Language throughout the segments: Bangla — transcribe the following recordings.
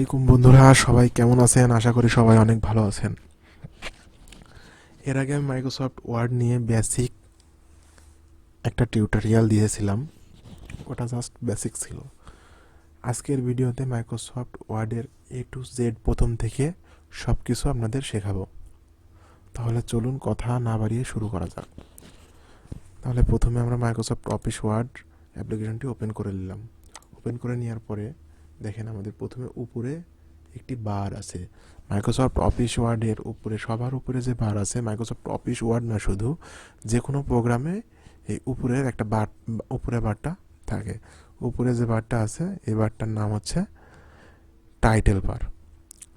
আলাইকুম বন্ধুরা, সবাই কেমন আছেন? আশা করি সবাই অনেক ভালো আছেন। এর আগে আমি মাইক্রোসফট ওয়ার্ড নিয়ে বেসিক একটা টিউটোরিয়াল দিয়েছিলাম, ওটা জাস্ট বেসিক ছিল। আজকের ভিডিওতে মাইক্রোসফট ওয়ার্ডের এ টু জেড প্রথম থেকে সব কিছু আপনাদের শেখাবো। তাহলে চলুন কথা না বাড়িয়ে শুরু করা যাক। তাহলে প্রথমে আমরা মাইক্রোসফট অফিস ওয়ার্ড অ্যাপ্লিকেশনটি ওপেন করে নিলাম। ওপেন করে নেওয়ার পরে দেখেন আমাদের প্রথমে উপরে একটি বার আছে। মাইক্রোসফট অফিস ওয়ার্ডের উপরে সবার উপরে যে বার আছে, মাইক্রোসফট অফিস ওয়ার্ড না, শুধু যে কোনো প্রোগ্রামে এই উপরের একটা বার, উপরে বারটা থাকে। উপরে যে বারটা আছে এই বারটার নাম হচ্ছে টাইটেল বার।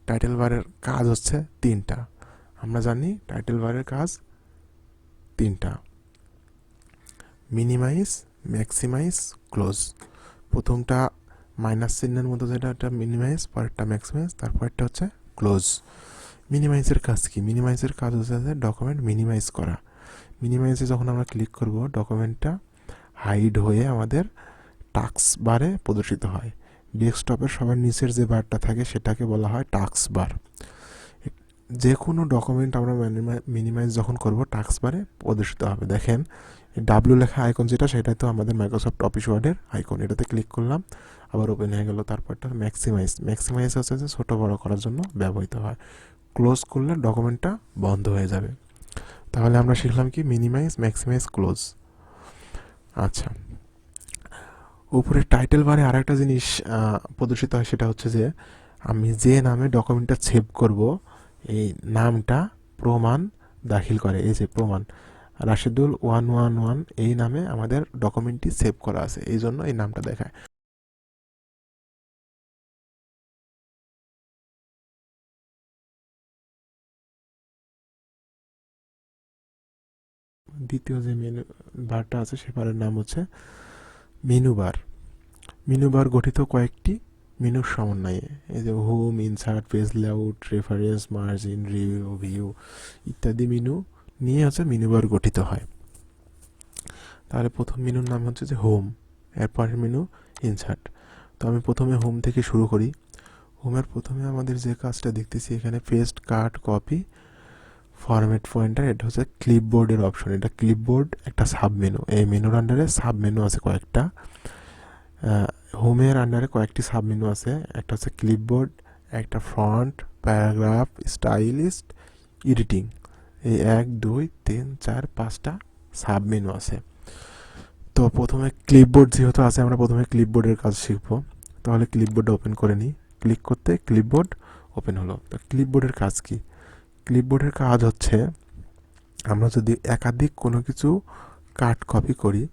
টাইটেল বারের কাজ হচ্ছে তিনটা। আমরা জানি টাইটেল বারের কাজ তিনটা: মিনিমাইজ, ম্যাক্সিমাইজ, ক্লোজ। প্রথমটা মাইনাস চিহ্নের মতো, যেটা একটা মিনিমাইজ, পরেরটা ম্যাক্সিমাইজ, তারপরটা হচ্ছে ক্লোজ। মিনিমাইজের কাজ কি? মিনিমাইজের কাজ হচ্ছে ডকুমেন্ট মিনিমাইজ করা। মিনিমাইজে যখন আমরা ক্লিক করব, ডকুমেন্টটা হাইড হয়ে আমাদের টাস্ক বারে প্রদর্শিত হয়। ডেস্কটপের সবার নিচের যে বারটা থাকে সেটাকে বলা হয় টাস্ক বার। যে কোনো ডকুমেন্ট আমরা মিনিমাইজ যখন করব টাস্ক বারে প্রদর্শিত হবে। দেখেন ডাব্লিউ লেখা আইকন যেটা, সেটা তো আমাদের মাইক্রোসফট অফিস ওয়ার্ডের আইকন। এটাতে ক্লিক করলাম, আবার ওপেন হয়ে গেল। তারপরটা ম্যাক্সিমাইজ। ম্যাক্সিমাইজ হচ্ছে যে ছোটো বড়ো করার জন্য ব্যবহৃত হয়। ক্লোজ করলে ডকুমেন্টটা বন্ধ হয়ে যাবে। তাহলে আমরা শিখলাম কি? Minimize, maximize, close. আচ্ছা, উপরে টাইটেল বারে আরেকটা জিনিস প্রদর্শিত হয়, সেটা হচ্ছে যে আমি যে নামে ডকুমেন্টটা সেভ করব, এই নামটা প্রমাণ দাখিল করে। এই যে প্রমাণ রাশেদুল 111 এই নামে আমাদের ডকুমেন্টটি সেভ করা আছে, এই জন্য এই নামটা দেখায়। দ্বিতীয় যে মেনু বারটা আছে সে বারের নাম হচ্ছে মেনু বার। মেনু বার গঠিত কয়েকটি মেনুর সমন্বয়ে। এই যে home, insert, page layout, reference, margin, review, view ইত্যাদি মেনু নিয়ে হচ্ছে মেনু বার গঠিত হয়। তাহলে প্রথম মেনুর নাম হচ্ছে যে হোম, এরপরের মেনু ইনসার্ট। তো আমি প্রথমে হোম থেকে শুরু করি। হোমের প্রথমে আমাদের যে কাজটা দেখতেছি এখানে পেস্ট, কাট, কপি, ফরম্যাট পয়েন্টার, এটা হচ্ছে ক্লিপবোর্ডের অপশন। এটা ক্লিপবোর্ড একটা সাব মেনু। এই মেনুর আন্ডারে সাব মেনু আছে কয়েকটা। হোমের আন্ডারে কয়েকটি সাব মেনু আছে। একটা হচ্ছে ক্লিপবোর্ড, একটা ফ্রন্ট, প্যারাগ্রাফ, স্টাইলিস্ট, এডিটিং। এই 1, 2, 3, 4, 5টা সাব মেনু আছে। তো প্রথমে ক্লিপবোর্ড যেহেতু আছে, আমরা প্রথমে ক্লিপবোর্ডের কাজ শিখবো। তাহলে ক্লিপবোর্ডটা ওপেন করে নিই। ক্লিক করতে ক্লিপবোর্ড ওপেন হলো। তো ক্লিপবোর্ডের কাজ কি? ক্লিপবোর্ডের কাজ হচ্ছে আমরা যদি একাধিক কোনো কিছু কাট কপি করি,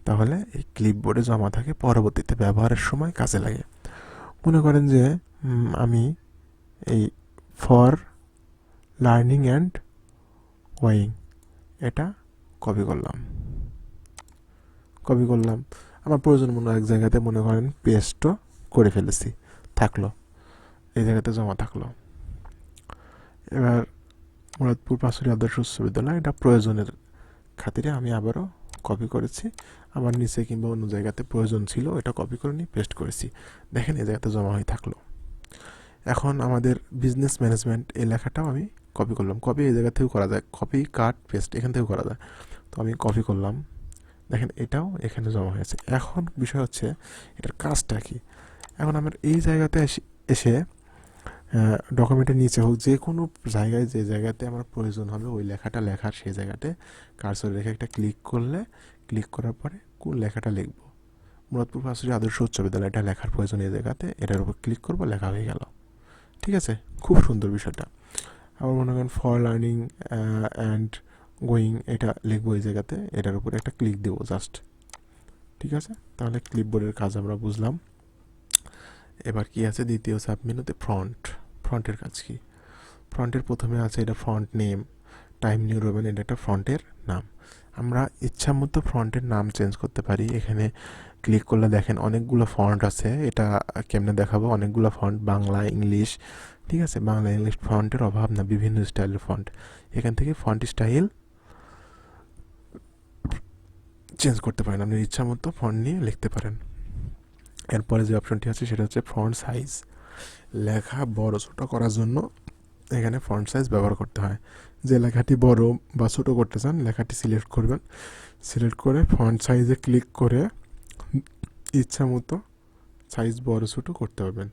তাহলে এই ক্লিপবোর্ডে জমা থাকে, পরবর্তীতে ব্যবহারের সময় কাজে লাগে। মনে করেন যে আমি এই ফর লার্নিং অ্যান্ড ওয়িং এটা কপি করলাম। আমার প্রয়োজন মনে এক জায়গাতে, মনে করেন পেস্টও করে ফেলেছি, থাকলো এই জায়গাতে জমা থাকলো। এবার মুরাদপুর পাঁচুরি আদর্শ উচ্চ বিদ্যালয়, এটা প্রয়োজনের খাতিরে আমি আবারও কপি করেছি। আবার নিচে কিংবা অন্য জায়গাতে প্রয়োজন ছিল, এটা কপি করে নিয়ে পেস্ট করেছি। দেখেন এই জায়গাতে জমা হয়ে থাকলো। এখন আমাদের বিজনেস ম্যানেজমেন্ট এই লেখাটাও আমি কপি করলাম। কপি এই জায়গা থেকেও করা যায়, কপি, কাট, পেস্ট এখান থেকেও করা যায়। তো আমি কপি করলাম, দেখেন এটাও এখানে জমা হয়েছে। এখন বিষয় হচ্ছে এটার কাজটা কি। এখন আমার এই জায়গাতে এসে ডকুমেন্টের নিচে হোক, যে কোনো জায়গায় যে জায়গাতে আমার প্রয়োজন হবে ওই লেখাটা লেখার, সেই জায়গাতে কার্সর রেখে একটা ক্লিক করলে, ক্লিক করার পরে কোন লেখাটা লিখবো, মুরাদপুর পাঁচুরি আদর্শ উচ্চ বিদ্যালয় এটা লেখার প্রয়োজন এই জায়গাতে, এটার উপর ক্লিক করবো, লেখা হয়ে গেল। ঠিক আছে, খুব সুন্দর বিষয়টা। আবার মনে করেন ফর লার্নিং অ্যান্ড গোয়িং এটা লিখবো এই জায়গাতে, এটার উপরে একটা ক্লিক দেবো জাস্ট। ঠিক আছে, তাহলে ক্লিপবোর্ডের কাজ আমরা বুঝলাম। এবার কি আছে দ্বিতীয় সাব মেনুতে? ফ্রন্টের কাজ কি? ফ্রন্টের প্রথমে আছে এটা front name, time new Robben, এটা একটা ফ্রন্টের নাম। আমরা ইচ্ছা মতো ফ্রন্টের নাম চেঞ্জ করতে পারি। এখানে ক্লিক করলে দেখেন অনেকগুলো ফন্ট আছে। এটা কেমনে দেখাবো? অনেকগুলো ফন্ট, বাংলা, ইংলিশ। ঠিক আছে, বাংলা ইংলিশ ফন্টের অভাব না, বিভিন্ন স্টাইলের ফন্ট। এখান থেকে ফন্ট স্টাইল চেঞ্জ করতে পারেন, আপনি ইচ্ছা মতো ফন্ট নিয়ে লিখতে পারেন। এরপরে যে অপশনটি আছে সেটা হচ্ছে ফন্ট সাইজ। লেখা বড় ছোট করার জন্য এখানে ফন্ট সাইজ ব্যবহার করতে হয়। যে লেখাটি বড় বা ছোট করতে চান লেখাটি সিলেক্ট করবেন, সিলেক্ট করে ফন্ট সাইজে ক্লিক করে ইচ্ছা মতো সাইজ বড় ছোট করতে পারবেন।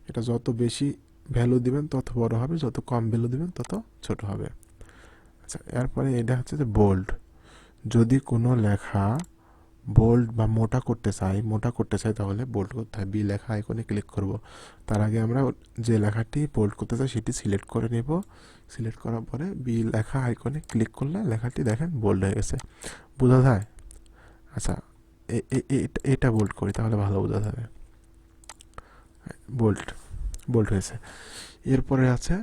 এটা যত বেশি ভ্যালু দিবেন তত বড় হবে, যত কম ভ্যালু দিবেন তত ছোট হবে। আচ্ছা, এরপরে এটা হচ্ছে যে বোল্ড। যদি কোনো লেখা বোল্ড বা মোটা করতে চাই তাহলে বোল্ড করতে হয়। বি লেখা আইকনে ক্লিক করব। তার আগে আমরা যে লেখাটি বোল্ড করতে চাই সেটি সিলেক্ট করে নেব। সিলেক্ট করার পরে বি লেখা আইকনে ক্লিক করলে লেখাটি দেখেন বোল্ড হয়ে গেছে। বোঝা যায়? আচ্ছা, এটা বোল্ড করি তাহলে ভালো বোঝা যাবে। বোল্ড বোল্ড হয়েছে। এরপরে আছে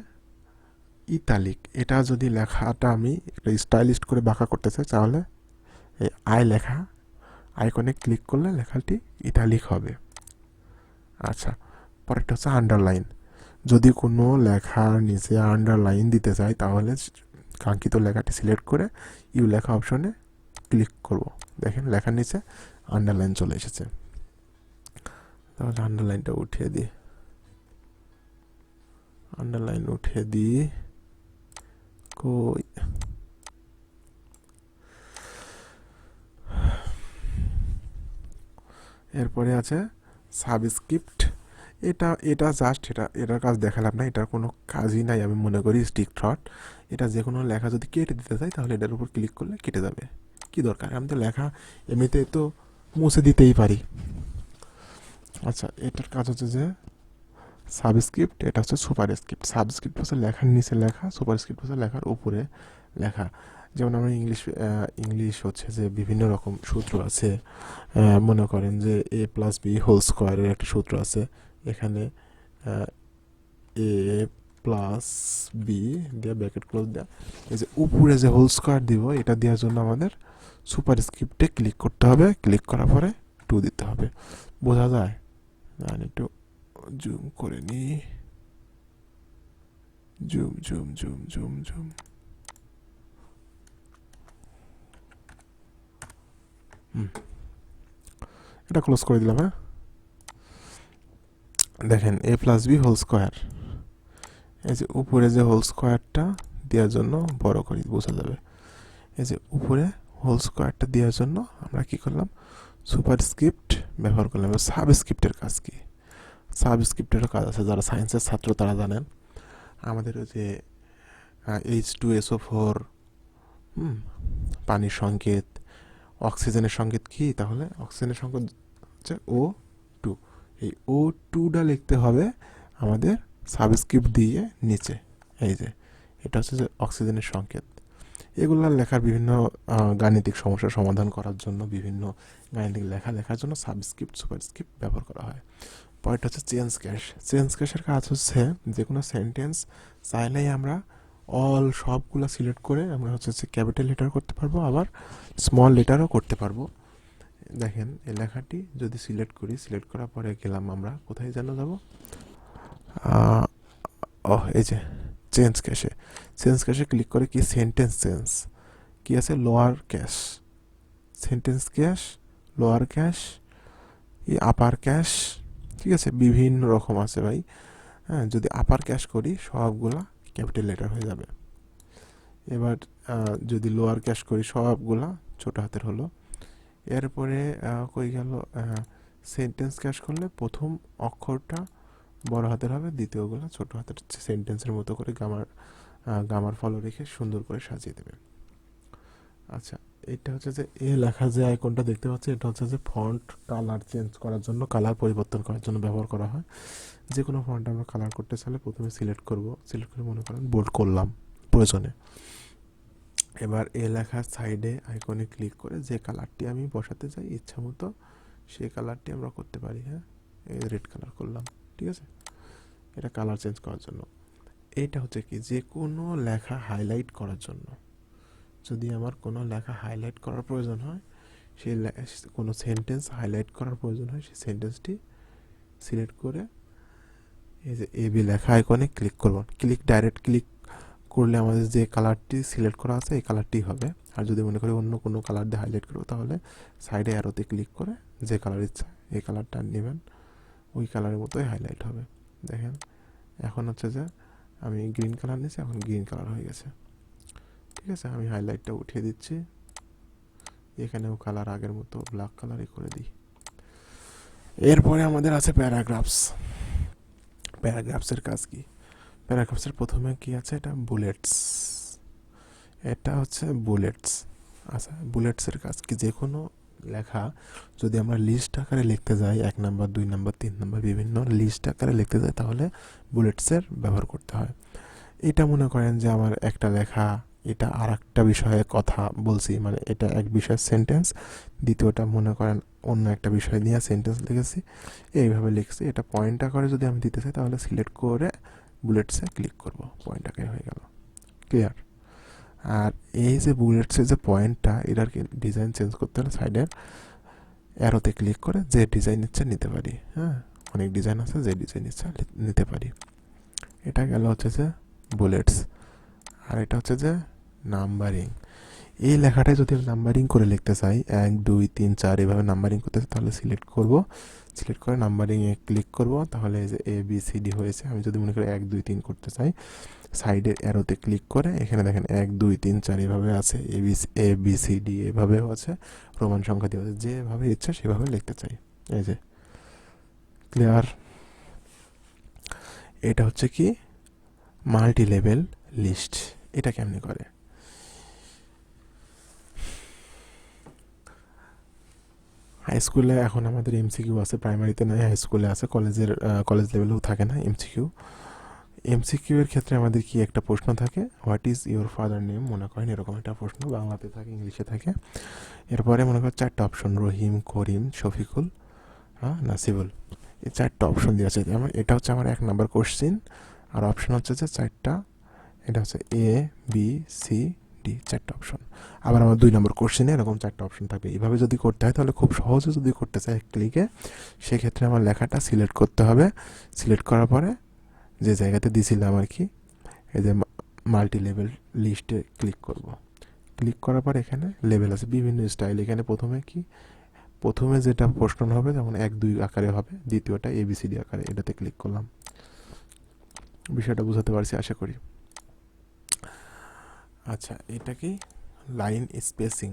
ইতালিক। এটা যদি লেখাটা আমি একটা স্টাইলিশ করে বাঁকা করতে চাই তাহলে এই আই লেখা আইকনে ক্লিক করলে লেখাটি ইটালিক হবে। আচ্ছা, পরেরটা হচ্ছে আন্ডারলাইন। যদি কোনো লেখার নিচে আন্ডারলাইন দিতে চাই তাহলে কাঙ্ক্ষিত লেখাটি সিলেক্ট করে ইউ লেখা অপশনে ক্লিক করব। দেখেন লেখার নিচে আন্ডারলাইন চলে এসেছে। তাহলে আন্ডারলাইনটা উঠিয়ে দিই, আন্ডারলাইন উঠিয়ে দিই। কই এরপরে আছে সাবস্ক্রিপ্ট। এটা জাস্ট এটার কাজ দেখালাম না, এটার কোনো কাজই নাই আমি মনে করি স্টিক থ্রট। এটা যে কোনো লেখা যদি কেটে দিতে চাই তাহলে এটার উপর ক্লিক করলে কেটে যাবে। কি দরকার, আমি তো লেখা এমনিতে তো মুছে দিতেই পারি। আচ্ছা, এটার কাজ হচ্ছে যে সাবস্ক্রিপ্ট, এটা হচ্ছে সুপারস্ক্রিপ্ট। সাবস্ক্রিপ্ট হচ্ছে লেখার নিচে লেখা, সুপারস্ক্রিপ্ট হচ্ছে লেখার উপরে লেখা। যেমন আমরা ইংলিশ হচ্ছে যে বিভিন্ন রকম সূত্র আছে। মনে করেন যে এ প্লাস বি হোল স্কোয়ারের একটা সূত্র আছে। এখানে এ প্লাস বি দিয়ে ব্র্যাকেট ক্লোজ দেওয়া, এই যে উপরে যে হোল স্কোয়ার দিব এটা দেওয়ার জন্য আমাদের সুপারস্ক্রিপ্টে ক্লিক করতে হবে। ক্লিক করার পরে 2 দিতে হবে। বোঝা যায়? আমি একটু জুম করে নিই, zoom zoom zoom zoom zoom. এটা ক্লোজ করে দিলাম। হ্যাঁ, দেখেন এ প্লাস বি হোল স্কোয়ার, এই যে উপরে যে হোল স্কোয়ারটা দেওয়ার জন্য বড় করি বোঝা যাবে। এই যে উপরে হোল স্কোয়ারটা দেওয়ার জন্য আমরা কি করলাম, সুপারস্ক্রিপ্ট ব্যবহার করলাম। সাবস্ক্রিপ্টের কাজ কি? সাবস্ক্রিপ্টেরও কাজ আছে, যারা সায়েন্সের ছাত্র তারা জানেন। আমাদের ওই যে H2SO4 পানির সংকেত, অক্সিজেনের সংকেত কি? তাহলে অক্সিজেনের সংকেত হচ্ছে O2। এই O2টা লিখতে হবে আমাদের সাবস্ক্রিপ্ট দিয়ে নিচে। এই যে এটা হচ্ছে যে অক্সিজেনের সংকেত। এগুলো লেখার বিভিন্ন গাণিতিক সমস্যার সমাধান করার জন্য, বিভিন্ন গাণিতিক লেখার জন্য সাবস্ক্রিপ্ট সুপারস্ক্রিপ্ট ব্যবহার করা হয়। পরেরটা হচ্ছে চেঞ্জ ক্যাশ। চেঞ্জ ক্যাশের কাজ হচ্ছে যে কোনো সেন্টেন্স চাইলেই আমরা সবগুলো সিলেক্ট করে আমরা হচ্ছে ক্যাপিটাল লেটার করতে পারবো, আবার স্মল লেটারও করতে পারবো। দেখেন এই লেখাটি যদি সিলেক্ট করি, সিলেক্ট করার পরে গেলাম আমরা কোথায় যেন যাব, এই যে চেঞ্জ ক্যাশে। চেঞ্জ ক্যাশে ক্লিক করে কি সেন্টেন্স চেঞ্জ কি আছে, lower case, sentence case, lower case, upper case, ঠিক আছে, বিভিন্ন রকম আছে ভাই। হ্যাঁ, যদি আপার ক্যাশ করি সবগুলা ক্যাপিটাল লেটার হয়ে যাবে। এবার যদি লোয়ার ক্যাশ করি সবগুলা ছোট হাতের হলো। এরপরে কই গেল, সেন্টেন্স ক্যাশ করলে প্রথম অক্ষরটা বড় হাতের হবে, দ্বিতীয়গুলো ছোট হাতের। সেন্টেন্সের মতো করে গামার ফলো রেখে সুন্দর করে সাজিয়ে দেবে। আচ্ছা, এটা হচ্ছে যে এ লেখা যে আইকনটা দেখতে পাচ্ছি, এটা হচ্ছে যে ফন্ট কালার চেঞ্জ করার জন্য, কালার পরিবর্তন করার জন্য ব্যবহার করা হয়। যে কোনো ফন্ট আমরা কালার করতে চাইলে প্রথমে সিলেক্ট করব, সিলেক্ট করে মনে করেন বোল্ড করলাম প্রয়োজনে। এবার এ লেখার সাইডে আইকনে ক্লিক করে যে কালারটি আমি বসাতে চাই ইচ্ছা মতো সেই কালারটি আমরা করতে পারি। হ্যাঁ, এই রেড কালার করলাম, ঠিক আছে, এটা কালার চেঞ্জ করার জন্য। এইটা হচ্ছে কি, যে কোনো লেখা হাইলাইট করার জন্য। যদি আমার কোনো লেখা হাইলাইট করার প্রয়োজন হয়, সেই কোনো সেন্টেন্স হাইলাইট করার প্রয়োজন হয়, সেই সেন্টেন্সটি সিলেক্ট করে এই যে এবি লেখা আইকনে ক্লিক করব। ডাইরেক্ট ক্লিক করলে আমাদের যে কালারটি সিলেক্ট করা আছে এই কালারটি হবে। আর যদি মনে করি অন্য কোনো কালার দিয়ে হাইলাইট করবো তাহলে সাইডে অ্যারোতে ক্লিক করে যে কালার ইচ্ছা এই কালারটা নেবেন, ওই কালারের মতোই হাইলাইট হবে। দেখেন এখন হচ্ছে যে আমি গ্রিন কালার নিয়েছি, এখন গ্রিন কালার হয়ে গেছে। ঠিক আছে, আমি হাইলাইটটা উঠিয়ে দিচ্ছি, এখানেও কালার আগের মতো ব্ল্যাক কালারই করে দিই। এরপরে আমাদের আছে প্যারাগ্রাফস। প্যারাগ্রাফসের কাজ কি? প্যারাগ্রাফসের প্রথমে কি আছে, এটা বুলেটস, এটা হচ্ছে বুলেটস। আচ্ছা, বুলেটসের কাজ কি? যে কোনো লেখা যদি আমরা লিস্ট আকারে লিখতে যাই, 1 নাম্বার 2 নাম্বার 3 নাম্বার বিভিন্ন লিস্ট আকারে লিখতে যাই, তাহলে বুলেটসের ব্যবহার করতে হয়। এটা মনে করেন যে আমার একটা লেখা, এটা আর একটা বিষয়ে কথা বলছি, মানে এটা এক বিষয়ের সেন্টেন্স, দ্বিতীয়টা মনে করেন অন্য একটা বিষয় নিয়ে সেন্টেন্স লিখেছি, এইভাবে লিখছি। এটা পয়েন্ট আকারে যদি আমি দিতে চাই তাহলে সিলেক্ট করে বুলেটসে ক্লিক করব, পয়েন্ট আকারে হয়ে গেল। ক্লিয়ার? আর এই যে বুলেটসের যে পয়েন্টটা, এটার ডিজাইন চেঞ্জ করতে হলে সাইডের অ্যারোতে ক্লিক করে যে ডিজাইন ইচ্ছা নিতে পারি। হ্যাঁ, অনেক ডিজাইন আছে, যে ডিজাইন ইচ্ছা নিতে পারি। এটা গেল হচ্ছে যে বুলেটস। আর এটা হচ্ছে যে নাম্বারিং। এই লেখাটাই যদি আমি নাম্বারিং করে লিখতে চাই, 1 2 3 4 এভাবে নাম্বারিং করতে চাই, তাহলে সিলেক্ট করব, সিলেক্ট করে নাম্বারিংয়ে ক্লিক করব, তাহলে এই যে ABCD হয়েছে। আমি যদি মনে করি 1 2 3 করতে চাই, সাইডের অ্যারোতে ক্লিক করে এখানে দেখেন 1 2 3 4 এভাবে আছে, ABCD এভাবেও আছে, রোমান সংখ্যা দিয়ে আছে, যেভাবে ইচ্ছা সেভাবে লিখতে চাই। এই যে ক্লিয়ার? এটা হচ্ছে কি মাল্টি লেভেল লিস্ট। এটা কেমনি করে? হাই স্কুলে এখন আমাদের MCQ আছে, প্রাইমারিতে নয়, হাই স্কুলে আছে, কলেজ লেভেলেও থাকে না MCQ। MCQ এর ক্ষেত্রে আমাদের কি একটা প্রশ্ন থাকে, what is your father name, মনে করেন এরকম একটা প্রশ্ন, বাংলাতে থাকে, ইংলিশে থাকে। এরপরে মনে করেন 4টা অপশন, রহিম, করিম, শফিকুল, নাসিবুল, এই 4টা অপশন দিয়ে আছে। এটা হচ্ছে আমার 1 নাম্বার কোশ্চিন, আর অপশন হচ্ছে যে 4টা, এটা হচ্ছে ABCD, 4টা অপশন। আবার আমার 2 নম্বর কোশ্চেনে এরকম 4টা অপশন থাকবে। এইভাবে যদি করতে হয় তাহলে খুব সহজে যদি করতে চাই ক্লিকে, সেক্ষেত্রে আমার লেখাটা সিলেক্ট করতে হবে। সিলেক্ট করার পরে যে জায়গাতে দিয়েছিলাম আর কি, এই যে মাল্টি লেভেল লিস্টে ক্লিক করব। ক্লিক করার পর এখানে লেভেল আছে বিভিন্ন স্টাইল। এখানে প্রথমে যেটা প্রশ্ন হবে, যেমন 1 2 আকারে হবে, দ্বিতীয়টা ABCD আকারে, এটাতে ক্লিক করলাম। বিষয়টা বুঝাতে পারছি আশা করি। আচ্ছা, এটা কি লাইন স্পেসিং।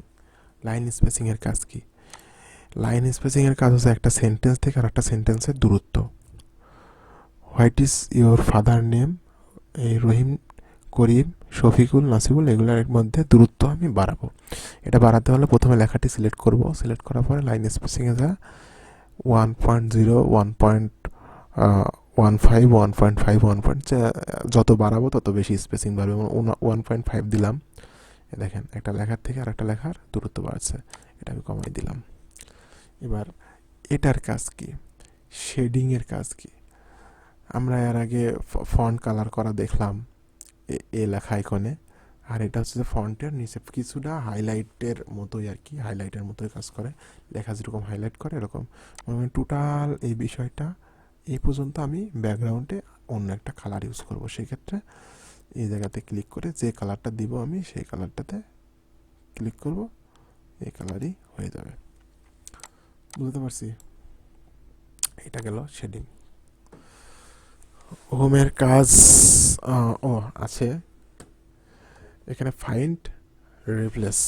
লাইন স্পেসিংয়ের কাজ কি? লাইন স্পেসিংয়ের কাজ হচ্ছে একটা সেন্টেন্স থেকে আর একটা সেন্টেন্সের দূরত্ব। What is your father name, এই রহিম, করিম, শফিকুল, নাসিবুল, এগুলোর মধ্যে দূরত্ব আমি বাড়াবো। এটা বাড়াতে হলে প্রথমে লেখাটি সিলেক্ট করব, সিলেক্ট করার পরে লাইন স্পেসিংয়ে যা 1.0 1.15 1.5 যত বাড়াবো তত বেশি স্পেসিং বাড়বে। 1.5 দিলাম, দেখেন একটা লেখার থেকে আর একটা লেখার দূরত্ব বাড়ছে, এটা আমি কমাই দিলাম। এবার এটার কাজ কি? শেডিংয়ের কাজ কি? আমরা এর আগে ফন্ট কালার করা দেখলাম এ লেখা আইকনে, আর এটা হচ্ছে যে ফন্টের নিচে কিছুটা হাইলাইটের মতোই আর কি, হাইলাইটের মতোই কাজ করে। লেখা যেরকম হাইলাইট করে এরকম টোটাল এই বিষয়টা এই পর্যন্ত আমি ব্যাকগ্রাউন্ডে অন্য একটা কালার ইউজ করব। সেক্ষেত্রে এই জায়গাতে ক্লিক করে যে কালারটা দিব আমি সেই কালারটাতে ক্লিক করব, এই কালারই হয়ে যাবে। বুঝতে পারছি? এটা গেল শেডিং। হোমের কাজ ও আছে এখানে, ফাইন্ড রিপ্লেস।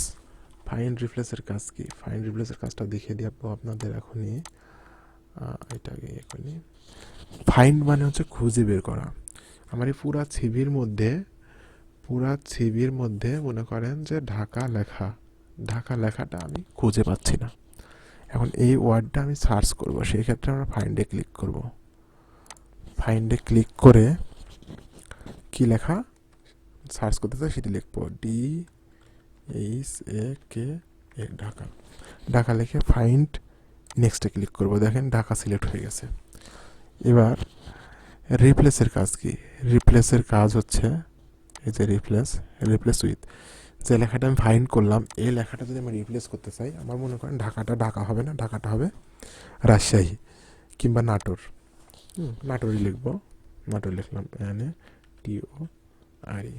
ফাইন্ড রিপ্লেসের কাজ কি? ফাইন্ড রিপ্লেসের কাজটা দেখিয়ে দিব আপনাদের এখনই। এটাকে এখনই ফাইন্ড মানে হচ্ছে খুঁজে বের করা। আমার এই পুরা ছবির মধ্যে মনে করেন যে ঢাকা লেখাটা আমি খুঁজে পাচ্ছি না। এখন এই ওয়ার্ডটা আমি সার্চ করব, সেই ক্ষেত্রে আমরা ফাইন্ডে ক্লিক করব। ফাইন্ডে ক্লিক করে কি লেখা সার্চ করতে চাই সেটি লিখবো, DHAK, ঢাকা লিখে ফাইন্ড নেক্সটে ক্লিক করব। দেখেন ঢাকা সিলেক্ট হয়ে গেছে। এবার রিপ্লেসের কাজ কি? রিপ্লেসের কাজ হচ্ছে এই যে রিপ্লেস উইথ, যে লেখাটা আমি ফাইন্ড করলাম এই লেখাটা যদি আমি রিপ্লেস করতে চাই, আমার মনে করেন ঢাকা হবে না, ঢাকাটা হবে রাজশাহী কিংবা নাটোর। নাটোরই লিখবো, নাটোর লিখলাম, NATORE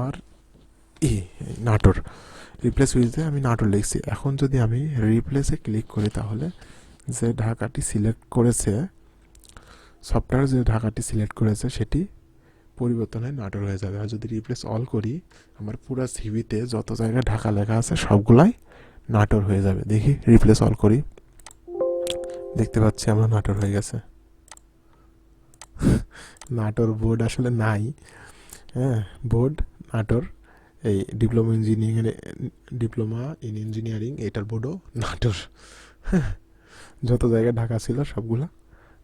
আর নাটোর। রিপ্লেস উইথে আমি নাটোর লিখছি। এখন যদি আমি রিপ্লেসে ক্লিক করি তাহলে যে ঢাকাটি সিলেক্ট করেছে সফটওয়্যার যে ঢাকাটি সিলেক্ট করেছে সেটি পরিবর্তন হয়ে নাটোর হয়ে যাবে। আর যদি রিপ্লেস অল করি, আমার পুরো সিভিতে যত জায়গায় ঢাকা লেখা আছে সবগুলাই নাটোর হয়ে যাবে। দেখি রিপ্লেস অল করি, দেখতে পাচ্ছি আমরা নাটোর হয়ে গেছে। নাটোর বোর্ড আসলে নাই, হ্যাঁ, বোর্ড নাটোর। এই ডিপ্লোমা ইন ইঞ্জিনিয়ারিং এটার বোর্ডও নাটোর। যত জায়গায় ঢাকা ছিল সবগুলা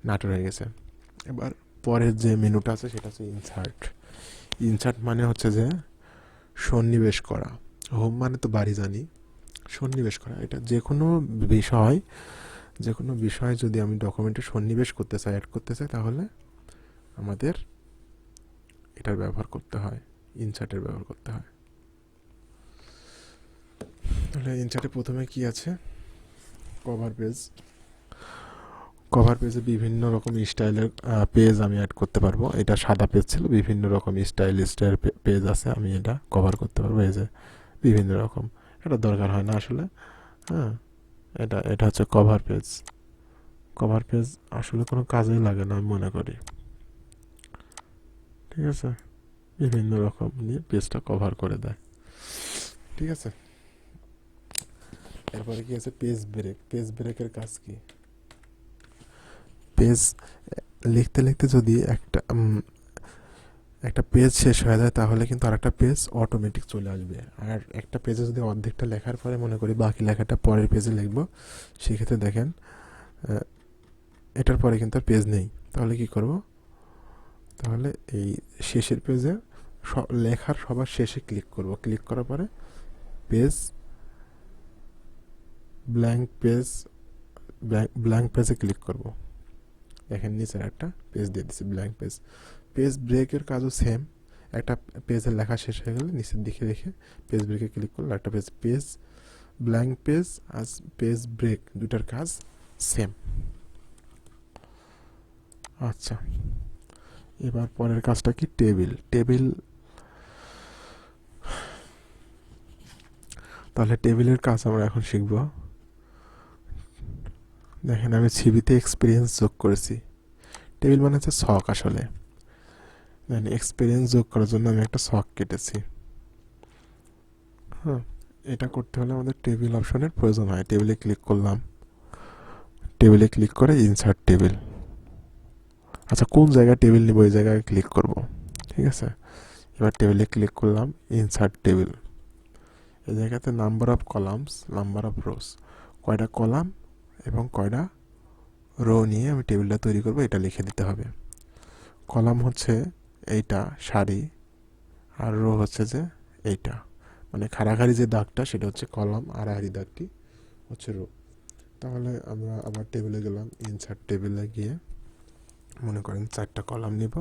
নাটোর হয়ে গেছে। এবার পরের যে মেনুটা আছে সেটা হচ্ছে ইনসার্ট। ইনসার্ট মানে হচ্ছে যে সন্নিবেশ করা। হোম মানে তো বাড়ি জানি, সন্নিবেশ করা এটা যে কোনো বিষয় যদি আমি ডকুমেন্টে সন্নিবেশ করতে চাই, অ্যাড করতে চাই, তাহলে আমাদের এটার ব্যবহার করতে হয়, ইনসার্টের ব্যবহার করতে হয়। তাহলে ইনসার্টে প্রথমে কি আছে, কভার পেজ। কভার পেজে বিভিন্ন রকম স্টাইলের পেজ আমি অ্যাড করতে পারবো। এটা সাদা পেজ ছিল, বিভিন্ন রকম স্টাইলের পেজ আছে, আমি এটা কভার করতে পারবো। এই যে বিভিন্ন রকম, এটা দরকার হয় না আসলে। হ্যাঁ, এটা হচ্ছে কভার পেজ। কভার পেজ আসলে কোনো কাজেই লাগে না আমি মনে করি। ঠিক আছে, বিভিন্ন রকম নিয়ে পেজটা কভার করে দেয়। ঠিক আছে, এরপরে কি আছে, পেজ ব্রেক। পেজ ব্রেকের কাজ কি, পেজ লিখতে লিখতে যদি একটা পেজ শেষ হয়ে যায়, তাহলে কিন্তু আরেকটা পেজ অটোমেটিক চলে আসবে। আর একটা পেজে যদি অর্ধেকটা লেখার পরে মনে করি বাকি লেখাটা পরের পেজে লিখবো, সেক্ষেত্রে দেখেন এটার পরে কিন্তু আর পেজ নেই। তাহলে কি করব, তাহলে এই শেষের পেজে লেখার সবার শেষে ক্লিক করব। ক্লিক করার পরে পেজ ব্ল্যাঙ্ক পেজে ক্লিক করব। এখানে নিচে একটা পেজ দিয়ে দিচ্ছি, ব্ল্যাঙ্ক পেজ। পেজ ব্রেকের কাজও সেম। একটা পেজের লেখা শেষ হয়ে গেলে নিচের দিকে রেখে পেজ ব্রেকে ক্লিক করলে একটা পেজ ব্ল্যাঙ্ক পেজ আর পেজ ব্রেক দুটার কাজ সেম। আচ্ছা, এবার পরের কাজটা কি, টেবিল। তাহলে টেবিলের কাজ আমরা এখন শিখব। দেখেন আমি সিভিতে এক্সপিরিয়েন্স যোগ করেছি। টেবিল মানে হচ্ছে ছক। আসলে এক্সপিরিয়েন্স যোগ করার জন্য আমি একটা ছক কেটেছি। হ্যাঁ, এটা করতে হলে আমাদের টেবিল অপশনের প্রয়োজন হয়। টেবিলে ক্লিক করলাম, টেবিলে ক্লিক করে ইনসার্ট টেবিল। আচ্ছা, কোন জায়গায় টেবিল নিব এই জায়গায় ক্লিক করব। ঠিক আছে, এবার টেবিলে ক্লিক করলাম, ইনসার্ট টেবিল। এই জায়গাতে number of columns, number of rose, কয়টা কলাম এবং কয়টা রো নিয়ে আমি টেবিলটা তৈরি করব এটা লিখে দিতে হবে। কলাম হচ্ছে এইটা সারি, আর রো হচ্ছে যে এইটা, মানে খাড়াখাড়ি যে দাগটা সেটা হচ্ছে কলাম, আর আড়াআড়ি দাগটি হচ্ছে রো। তাহলে আমরা আবার টেবিলে গেলাম, ইনসার্ট টেবিলে গিয়ে মনে করেন 4টা কলাম নিব,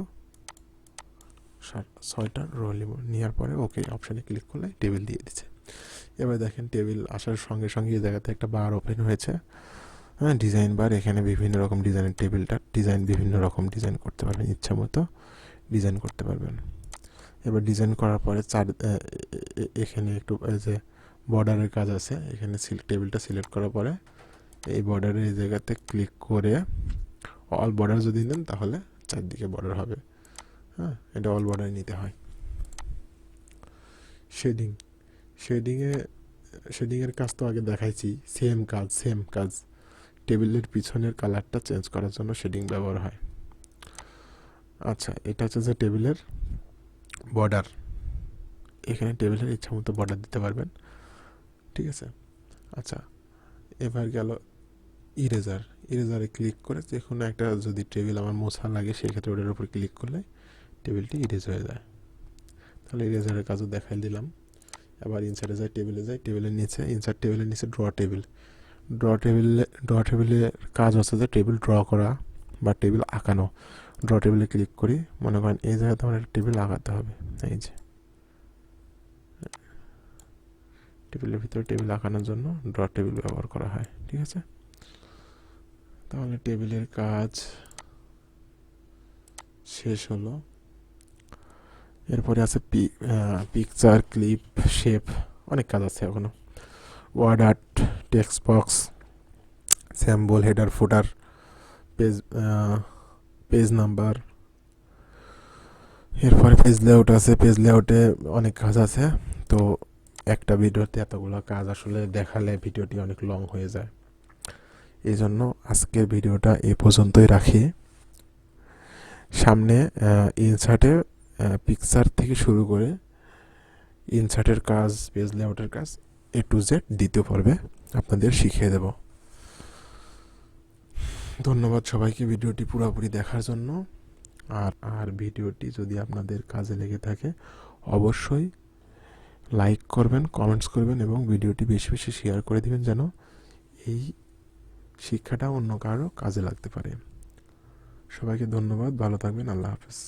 6টা রো নিব, নেওয়ার পরে ওকে অপশানে ক্লিক করলে টেবিল দিয়ে দিচ্ছে। এবার দেখেন টেবিল আসার সঙ্গে সঙ্গে এই জায়গাতে একটা বার ওপেন হয়েছে। হ্যাঁ, ডিজাইন বার। এখানে বিভিন্ন রকম ডিজাইনের টেবিলটা বিভিন্ন রকম ডিজাইন করতে পারবেন, ইচ্ছা মতো ডিজাইন করতে পারবেন। এবার ডিজাইন করার পরে এখানে একটু যে বর্ডারের কাজ আছে, এখানে টেবিলটা সিলেক্ট করার পরে এই বর্ডারের এই জায়গাতে ক্লিক করে অল বর্ডার যদি নেন তাহলে চারদিকে বর্ডার হবে। হ্যাঁ, এটা অল বর্ডার নিতে হয়। শেডিংয়ের কাজ তো আগে দেখাইছি, সেম কাজ। টেবিলের পিছনের কালারটা চেঞ্জ করার জন্য শেডিং ব্যবহার হয়। আচ্ছা, এটা হচ্ছে যে টেবিলের বর্ডার। এখানে টেবিলের ইচ্ছা মতো বর্ডার দিতে পারবেন। ঠিক আছে, আচ্ছা, এবার গেল ইরেজারে ক্লিক করে যে কোনো একটা যদি টেবিল আমার মোছা লাগে সেক্ষেত্রে ওটার উপর ক্লিক করলে টেবিলটি ইরেজ হয়ে যায়। তাহলে ইরেজারের কাজও দেখাই দিলাম। আবার ইনসার্টে যাই, টেবিলের নিচে ইনসার্ট টেবিলের নিচে ড্র টেবিলের কাজ হচ্ছে যে টেবিল ড্র করা বা টেবিল আঁকানো। ড্র টেবিলে ক্লিক করি, মনে করেন এই জায়গাতে আমার একটা টেবিল আঁকাতে হবে। এই যে টেবিলের ভিতরে টেবিল আঁকানোর জন্য ড্র টেবিল ব্যবহার করা হয়। ঠিক আছে, তাহলে টেবিলের কাজ শেষ হলো। এরপরে আছে পিকচার, ক্লিপ, শেপ, অনেক কাজ আছে এখনো। Word art, text box, symbol, header, footer, page page number, এরপরে পেজ লেআউট আছে। পেজ লেআউটে অনেক কাজ আছে, তো একটা ভিডিওতে এতগুলো কাজ আসলে দেখালে ভিডিওটি অনেক লং হয়ে যায়। এই জন্য আজকের ভিডিওটা এ পর্যন্তই রাখি। সামনে ইনসার্টে পিকচার থেকে শুরু করে ইনসার্টের কাজ, পেজ লেআউটের কাজ A to Z দ্বিতীয় পর্বে আপনাদের শিখিয়ে দেব। ধন্যবাদ সবাইকে ভিডিওটি পুরোপুরি দেখার জন্য। আর ভিডিওটি যদি আপনাদের কাজে লেগে থাকে অবশ্যই লাইক করবেন, কমেন্টস করবেন এবং ভিডিওটি বেশি বেশি শেয়ার করে দিবেন, যেন এই শিক্ষাটা অন্য কারো কাজে লাগতে পারে। সবাইকে ধন্যবাদ, ভালো থাকবেন, আল্লাহ হাফেজ।